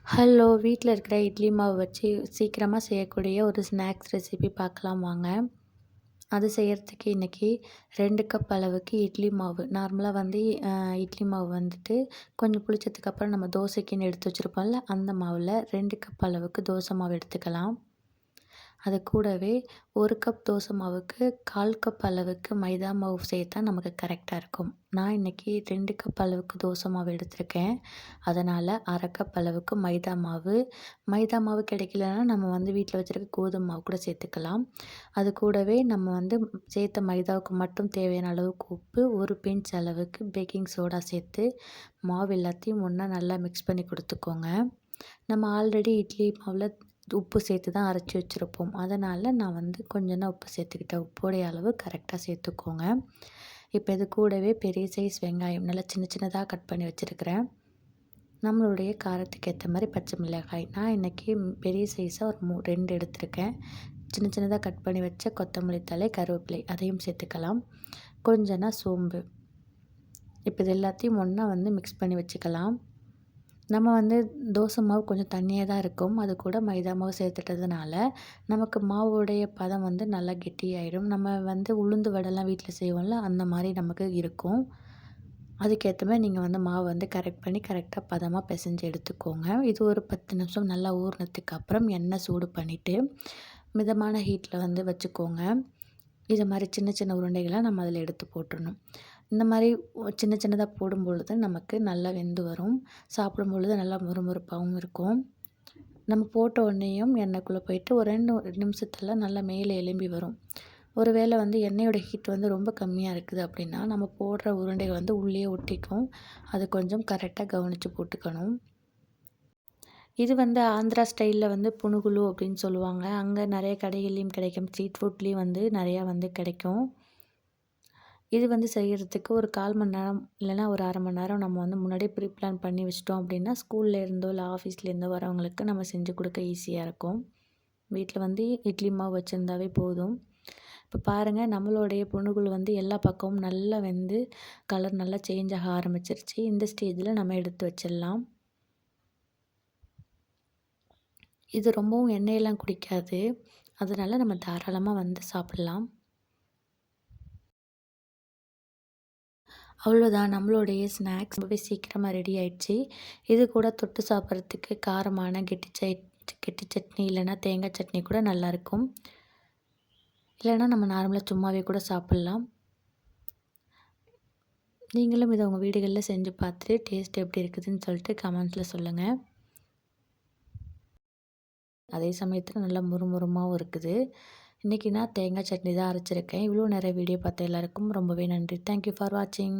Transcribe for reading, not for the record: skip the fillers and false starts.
Hello! வீட்ல இருக்கிற இட்லி மாவு வச்சு சீக்கிரமா செய்யக்கூடிய ஒரு ஸ்நாக்ஸ் ரெசிபி பார்க்கலாம் வாங்க. அது செய்யறதுக்கு இன்னைக்கு 2 கப் அளவுக்கு இட்லி மாவு. நார்மலா வந்து இட்லி மாவு வந்துட்டு கொஞ்சம் புளிச்சதுக்கப்புறம் நம்ம தோசைக்குன்னு எடுத்து வச்சிருப்போம்ல, அந்த மாவுல 2 கப் அளவுக்கு தோசை மாவு எடுத்துக்கலாம். அது கூடவே 1 கப் தோசை மாவுக்கு 1/4 கப் அளவுக்கு மைதா மாவு சேர்த்தா நமக்கு கரெக்டாக இருக்கும். நான் இன்றைக்கி 2 கப் அளவுக்கு தோசை மாவு எடுத்திருக்கேன். அதனால் 1/2 கப் அளவுக்கு மைதா மாவு கிடைக்கலன்னா நம்ம வந்து வீட்டில் வச்சுருக்க கோதுமை மாவு கூட சேர்த்துக்கலாம். அது கூடவே நம்ம வந்து சேர்த்த மைதாவுக்கு மட்டும் தேவையான அளவுக்கு உப்பு, 1 பிஞ்ச் அளவுக்கு பேக்கிங் சோடா சேர்த்து மாவு எல்லாத்தையும் ஒன்றா நல்லா மிக்ஸ் பண்ணி கொடுத்துக்கோங்க. நம்ம ஆல்ரெடி இட்லி மாவில் உப்பு சேர்த்து தான் அரைச்சி வச்சுருப்போம். அதனால் நான் வந்து கொஞ்சம் தான் உப்பு சேர்த்துக்கிட்டேன். உப்போடைய அளவு கரெக்டாக சேர்த்துக்கோங்க. இப்போ இது கூடவே பெரிய சைஸ் வெங்காயம் நல்லா சின்ன சின்னதாக கட் பண்ணி வச்சுருக்கிறேன். நம்மளுடைய காரத்துக்கு ஏற்ற மாதிரி பச்சை மிளகாய். நான் இன்றைக்கி பெரிய சைஸாக ஒரு 2 எடுத்திருக்கேன். சின்ன சின்னதாக கட் பண்ணி வச்ச கொத்தமல்லி தழை, கருவேப்பிலை அதையும் சேர்த்துக்கலாம். கொஞ்சனா சோம்பு. இப்போ இது எல்லாத்தையும் ஒன்றா வந்து மிக்ஸ் பண்ணி வச்சுக்கலாம். நம்ம வந்து தோசை மாவு கொஞ்சம் தண்ணியாக தான் இருக்கும். அது கூட மைதா மாவு சேர்த்துட்டதுனால நமக்கு மாவுடைய பதம் வந்து நல்லா கெட்டியாயிடும். நம்ம வந்து உளுந்து வடைலாம் வீட்டில் செய்வோம்ல, அந்த மாதிரி நமக்கு இருக்கும். அதுக்கேற்ற மாதிரி நீங்கள் வந்து மாவு வந்து கரெக்டாக பதமாக பிசைஞ்சு எடுத்துக்கோங்க. இது ஒரு 10 நிமிஷம் நல்லா ஊறினதுக்கு அப்புறம் எண்ணெய் சூடு பண்ணிவிட்டு மிதமான ஹீட்டில் வந்து வச்சுக்கோங்க. இது மாதிரி சின்ன சின்ன உருண்டைகளாக நம்ம அதில் எடுத்து போட்டுடணும். இந்த மாதிரி சின்ன சின்னதாக போடும்பொழுது நமக்கு நல்லா வெந்து வரும். சாப்பிடும் பொழுது நல்லா முறுமுறுப்பாகவும் இருக்கும். நம்ம போட்ட உடனேயும் எண்ணெய்க்குள்ளே போயிட்டு ஒரு 2 நிமிஷத்துல நல்லா மேலே எழும்பி வரும். ஒரு வேளை வந்து எண்ணெயோட ஹீட் வந்து ரொம்ப கம்மியாக இருக்குது அப்படின்னா, நம்ம போடுற உருண்டைகள் வந்து உள்ளேயே ஒட்டிக்கும். அது கொஞ்சம் கரெக்டாக கவனித்து போட்டுக்கணும். இது வந்து ஆந்திரா ஸ்டைலில் வந்து புனுகுலு அப்படின்னு சொல்லுவாங்க. அங்கே நிறைய கடைகள்லேயும் கிடைக்கும். ஸ்ட்ரீட் ஃபுட்லேயும் வந்து நிறையா வந்து கிடைக்கும். இது வந்து செய்கிறதுக்கு ஒரு 1/4 மணி நேரம் இல்லைனா ஒரு 1/2 மணி நேரம் நம்ம வந்து முன்னாடியே ப்ரீ பிளான் பண்ணி வச்சிட்டோம் அப்படின்னா, ஸ்கூல்ல இருந்தோ இல்லை ஆஃபீஸ்லேருந்தோ வரவங்களுக்கு நம்ம செஞ்சு கொடுக்க ஈஸியாக இருக்கும். வீட்டில் வந்து இட்லி மாவு வச்சுருந்தாவே போதும். இப்போ பாருங்கள், நம்மளுடைய புனுகுல் வந்து எல்லா பக்கமும் நல்லா வெந்து கலர் நல்லா சேஞ்ச் ஆக ஆரம்பிச்சிருச்சு. இந்த ஸ்டேஜில் நம்ம எடுத்து வச்சிடலாம். இது ரொம்பவும் எண்ணெயெல்லாம் குடிக்காது. அதனால் நம்ம தாராளமாக வந்து சாப்பிட்லாம். அவ்வளோதான், நம்மளுடைய ஸ்நாக்ஸ் ரொம்பவே சீக்கிரமாக ரெடி ஆயிடுச்சு. இது கூட தொட்டு சாப்பிட்றதுக்கு காரமான கெட்டி சட்னி இல்லைன்னா தேங்காய் சட்னி கூட நல்லாயிருக்கும். இல்லைன்னா நம்ம நார்மலாக சும்மாவே கூட சாப்பிட்லாம். நீங்களும் இதை உங்கள் வீடுகளில் செஞ்சு பார்த்துட்டு டேஸ்ட் எப்படி இருக்குதுன்னு சொல்லிட்டு கமெண்ட்ஸில் சொல்லுங்கள். அதே சமயத்தில் நல்லா முறுமுறுமாகவும் இருக்குது. இன்றைக்கி நான் தேங்காய் சட்னி தான் அரைச்சிருக்கேன். இவ்வளோ நேரம் வீடியோ பார்த்த எல்லாருக்கும் ரொம்பவே நன்றி. தேங்க்யூ ஃபார் வாட்சிங்.